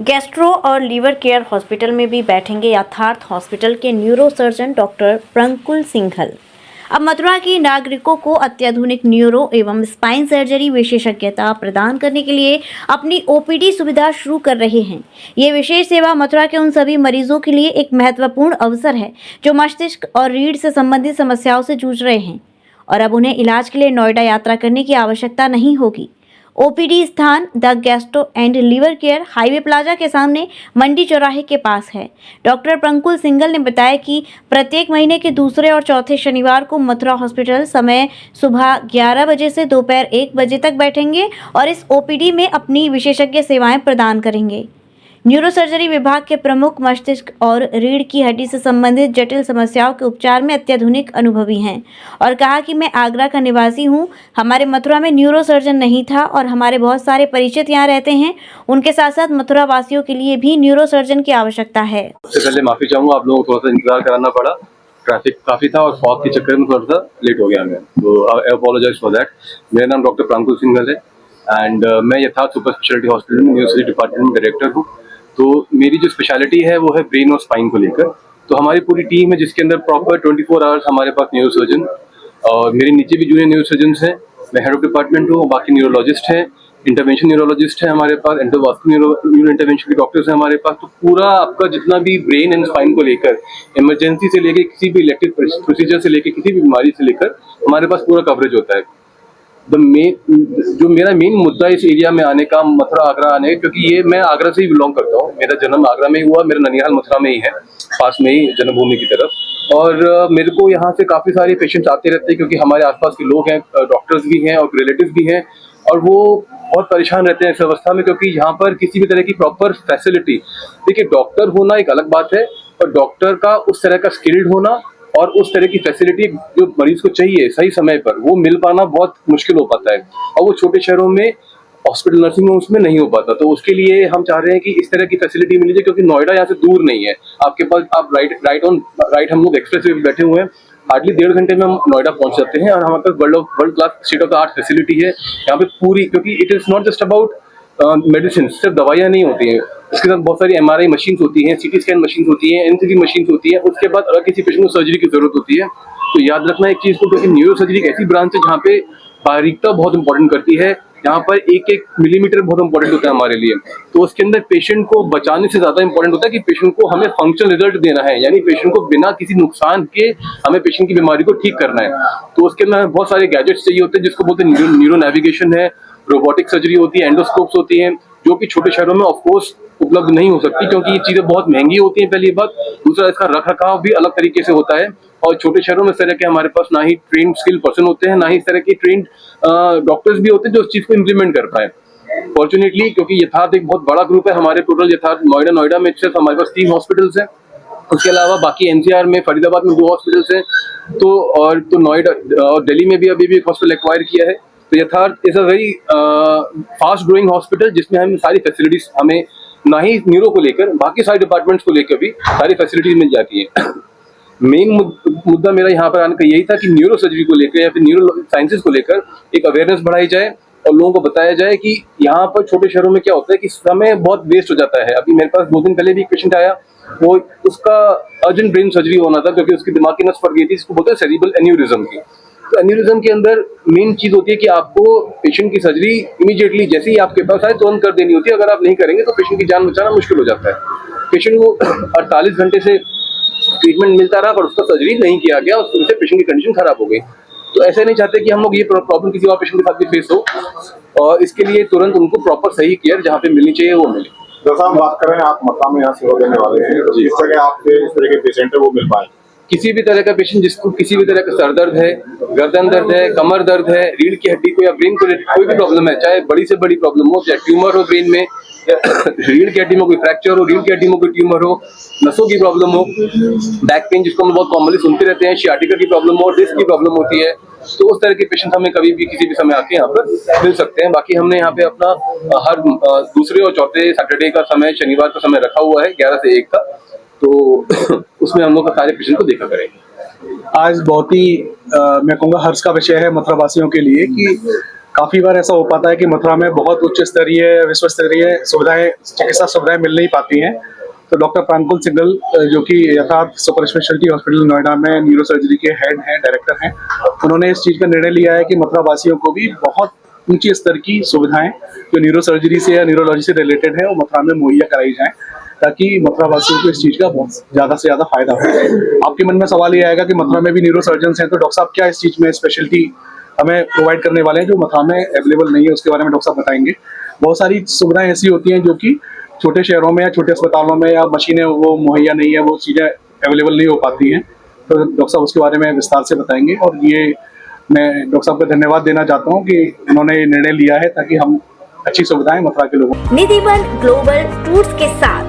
Gastro और liver care hospital में भी बैठेंगे यथार्थ हॉस्पिटल के न्यूरो सर्जन डॉक्टर प्रंकुल सिंघल। अब मथुरा के नागरिकों को अत्याधुनिक न्यूरो एवं स्पाइन सर्जरी विशेषज्ञता प्रदान करने के लिए अपनी ओपीडी सुविधा शुरू कर रहे हैं। ये विशेष सेवा मथुरा के उन सभी मरीजों के लिए एक महत्वपूर्ण अवसर है जो मस्तिष्क और रीढ़ से संबंधित समस्याओं से जूझ रहे हैं और अब उन्हें इलाज के लिए नोएडा यात्रा करने की आवश्यकता नहीं होगी। ओपीडी स्थान the gastro and liver care highway plaza के सामने मंडी चौराहे के पास है। डॉक्टर प्रंकुल सिंघल ने बताया कि प्रत्येक महीने के दूसरे और चौथे शनिवार को मथुरा हॉस्पिटल समय सुबह 11 बजे से दोपहर 1 बजे तक बैठेंगे और इस ओपीडी में अपनी विशेषज्ञ सेवाएं प्रदान करेंगे। न्यूरो सर्जरी विभाग के प्रमुख मस्तिष्क और रीढ़ की हड्डी से संबंधित जटिल समस्याओं के उपचार में अत्यधिक अनुभवी हैं और कहा कि मैं आगरा का निवासी हूं। हमारे मथुरा में न्यूरो सर्जन नहीं था और हमारे बहुत सारे परिचित यहाँ रहते हैं। उनके साथ साथ मथुरा वासियों के लिए भी न्यूरो सर्जन की आवश्यकता है। सबसे पहले माफी चाहूंगा, आप लोगों को थोड़ा सा इंतजार कराना पड़ा, ट्रैफिक काफी था और फॉग के चक्कर में थोड़ा सा लेट हो गया मैं, तो आई अपोलोजाइज फॉर दैट। मेरा नाम डॉक्टर प्रंकुल सिंघल है एंड मैं यथार्थ सुपर स्पेशलिटी हॉस्पिटल में न्यूरो सर्जरी डिपार्टमेंट में डायरेक्टर हूँ। तो मेरी जो स्पेशलिटी है वो है ब्रेन और स्पाइन को लेकर। तो हमारी पूरी टीम है जिसके अंदर प्रॉपर 24 आवर्स हमारे पास न्यूरो सर्जन और मेरे नीचे भी जूनियर न्यूरो सर्जन हैं। मैं हेड ऑफ डिपार्टमेंट हूँ, बाकी न्यूरोलॉजिस्ट हैं, इंटरवेंशन न्यूरोलॉजिस्ट है हमारे पास, एंडोवास्कुलर न्यूरो इंटरवेंशन के डॉक्टर्स हैं हमारे पास। तो पूरा आपका जितना भी ब्रेन एंड स्पाइन को लेकर, इमरजेंसी से लेकर किसी भी इलेक्टिव प्रोसीजर से लेकर किसी भी बीमारी से लेकर हमारे पास पूरा कवरेज होता है। जो मेरा मेन मुद्दा इस एरिया में आने का, मथुरा आगरा आने, क्योंकि ये मैं आगरा से ही बिलोंग करता हूँ, मेरा जन्म आगरा में ही हुआ, मेरा ननिहाल मथुरा में ही है, पास में ही जन्मभूमि की तरफ। और मेरे को यहाँ से काफ़ी सारे पेशेंट्स आते रहते हैं क्योंकि हमारे आसपास के लोग हैं, डॉक्टर्स भी हैं और रिलेटिव्स भी हैं, और वो बहुत परेशान रहते हैं इस अवस्था में क्योंकि यहाँ पर किसी भी तरह की प्रॉपर फैसिलिटी, देखिए डॉक्टर होना एक अलग बात है और डॉक्टर का उस तरह का स्किल्ड होना और उस तरह की फैसिलिटी जो मरीज को चाहिए सही समय पर वो मिल पाना बहुत मुश्किल हो पाता है, और वो छोटे शहरों में हॉस्पिटल नर्सिंग होम्स में नहीं हो पाता। तो उसके लिए हम चाह रहे हैं कि इस तरह की फैसिलिटी मिल जाए क्योंकि नोएडा यहाँ से दूर नहीं है, आपके पास आप राइट हम लोग एक्सप्रेस वे बैठे हुए हैं, हार्डली 1.5 घंटे में हम नोएडा पहुंच जाते हैं। और हमारे पास world class state of the art facility है यहाँ पे पूरी, क्योंकि it is not just about medicine, सिर्फ दवाइयाँ नहीं होती हैं, उसके साथ बहुत सारी MRI मशीन्स होती हैं, CT स्कैन मशीन्स होती हैं, NCT मशीन्स होती हैं। उसके बाद अगर किसी पेशेंट को सर्जरी की जरूरत होती है तो याद रखना एक चीज को, क्योंकि न्यूरो सर्जरी एक ऐसी ब्रांच है जहाँ पे बारीकता बहुत इंपॉर्टेंट करती है, जहाँ पर एक एक मिलीमीटर बहुत इंपॉर्टेंट होता है हमारे लिए। तो उसके अंदर पेशेंट को बचाने से ज्यादा इंपॉर्टेंट होता है कि पेशेंट को हमें फंक्शनल रिजल्ट देना है, यानी पेशेंट को बिना किसी नुकसान के हमें पेशेंट की बीमारी को ठीक करना है। तो उसके अंदर बहुत सारे गैजेट्स चाहिए होते हैं जिसको बोलते हैं न्यूरो नेविगेशन है, रोबोटिक सर्जरी होती है, एंडोस्कोप्स होती हैं, जो कि छोटे शहरों में ऑफकोर्स उपलब्ध नहीं हो सकती क्योंकि ये चीजें बहुत महंगी होती हैं, पहली बात। दूसरा, इसका रख रखाव भी अलग तरीके से होता है और छोटे शहरों में इस तरह के हमारे पास ना ही ट्रेन स्किल पर्सन होते हैं, ना ही इस तरह के ट्रेंड डॉक्टर्स भी होते हैं जो उस चीज को इम्प्लीमेंट कर पाए। फॉर्चुनेटली क्योंकि यथार्थ एक बहुत बड़ा ग्रुप है हमारे, टोटल यथार्थ नोएडा में सिर्फ हमारे पास 3 हॉस्पिटल्स हैं, उसके अलावा बाकी NCR में, फरीदाबाद में 2 हॉस्पिटल्स हैं, तो नोएडा और दिल्ली में भी अभी भी एक हॉस्पिटल एक्वायर किया है। तो यथार्थ is a very fast growing hospital जिसमें हम सारी फैसिलिटीज, हमें ना ही न्यूरो को लेकर बाकी सारे डिपार्टमेंट्स को लेकर भी सारी फैसिलिटीज मिल जाती है। मेन मुद्दा मेरा यहाँ पर आने का यही था कि न्यूरो सर्जरी को लेकर या फिर न्यूरो साइंसेज को लेकर एक अवेयरनेस बढ़ाई जाए और लोगों को बताया जाए कि यहाँ पर छोटे शहरों में क्या होता है कि समय बहुत वेस्ट हो जाता है। अभी मेरे पास 2 दिन पहले भी एक पेशेंट आया, वो उसका अर्जेंट ब्रेन सर्जरी होना था क्योंकि उसकी दिमाग की नस फट गई थी, इसको बोलते हैं सेरिब्रल एन्यूरिज्म की। तो एन्यूरिज्म के अंदर मेन चीज होती है कि आपको पेशेंट की सर्जरी इमीडिएटली जैसे ही आपके पास आए तुरंत कर देनी होती है, अगर आप नहीं करेंगे तो पेशेंट की जान बचाना मुश्किल हो जाता है। पेशेंट को 48 घंटे से ट्रीटमेंट मिलता रहा पर उसका सर्जरी नहीं किया गया, उससे पेशेंट की कंडीशन खराब हो गई। तो ऐसे नहीं चाहते कि हम लोग ये प्रॉब्लम किसी और पेशेंट के साथ भी फेस हो, और इसके लिए तुरंत उनको प्रॉपर सही केयर जहाँ पे मिलनी चाहिए वो मिले। जैसा हम बात कर रहे हैं, आप मथुरा में यहाँ सेवा देने वाले हैं, जिस तरह आपके इस तरह के पेशेंट है वो मिल पाए। किसी भी तरह का पेशेंट जिसको किसी भी तरह का सर दर्द है, गर्दन दर्द है, कमर दर्द है, रीढ़ की हड्डी को या ब्रेन को कोई भी प्रॉब्लम है, चाहे बड़ी से बड़ी प्रॉब्लम हो, चाहे ट्यूमर हो ब्रेन में, रीढ़ की हड्डी में कोई फ्रैक्चर हो, रीढ़ की हड्डी में कोई ट्यूमर हो, नसों की प्रॉब्लम हो, बैक पेन जिसको हम बहुत कॉमनली सुनते रहते हैं, शियाटिका की प्रॉब्लम हो, डिस्क की प्रॉब्लम होती है, तो उस तरह के पेशेंट हमें कभी भी किसी भी समय आके यहाँ पर मिल सकते हैं। बाकी हमने यहाँ पे अपना हर दूसरे और चौथे सैटरडे का समय, शनिवार का समय रखा हुआ है 11 से 1 का, तो उसमें हम लोग सारे पेशेंट को देखा करेंगे। आज बहुत ही मैं कहूँगा हर्ष का विषय है मथुरा वासियों के लिए कि काफ़ी बार ऐसा हो पाता है कि मथुरा में बहुत उच्च स्तरीय विश्व स्तरीय सुविधाएं चिकित्सा सुविधाएं मिल नहीं पाती हैं। तो डॉक्टर प्रांकुल सिंघल जो कि यथार्थ सुपर स्पेशलिटी हॉस्पिटल नोएडा में न्यूरो सर्जरी के हेड हैं, डायरेक्टर हैं, उन्होंने इस चीज़ का निर्णय लिया है कि मथुरा वासियों को भी बहुत ऊंचे स्तर की सुविधाएं जो न्यूरो सर्जरी से या न्यूरोलॉजी से रिलेटेड है वो मथुरा में मुहैया कराई जाएं, ताकि मथुरा वासियों को इस चीज़ का बहुत ज़्यादा से ज़्यादा फायदा हो। आपके मन में सवाल ये आएगा कि मथुरा में भी न्यूरो सर्जन हैं, तो डॉक्टर साहब क्या इस चीज़ में स्पेशलिटी हमें प्रोवाइड करने वाले हैं जो मथुरा में अवेलेबल नहीं है, उसके बारे में डॉक्टर साहब बताएंगे। बहुत सारी सुविधाएं ऐसी होती हैं जो कि छोटे शहरों में या छोटे अस्पतालों में या मशीनें वो मुहैया नहीं है, वो चीज़ें अवेलेबल नहीं हो पाती हैं, तो डॉक्टर साहब उसके बारे में विस्तार से बताएंगे। और ये मैं डॉक्टर साहब को धन्यवाद देना चाहता हूँ कि उन्होंने ये निर्णय लिया है ताकि हम अच्छी सुविधाएं मथुरा के लोगों निधिबन ग्लोबल टूर्स के साथ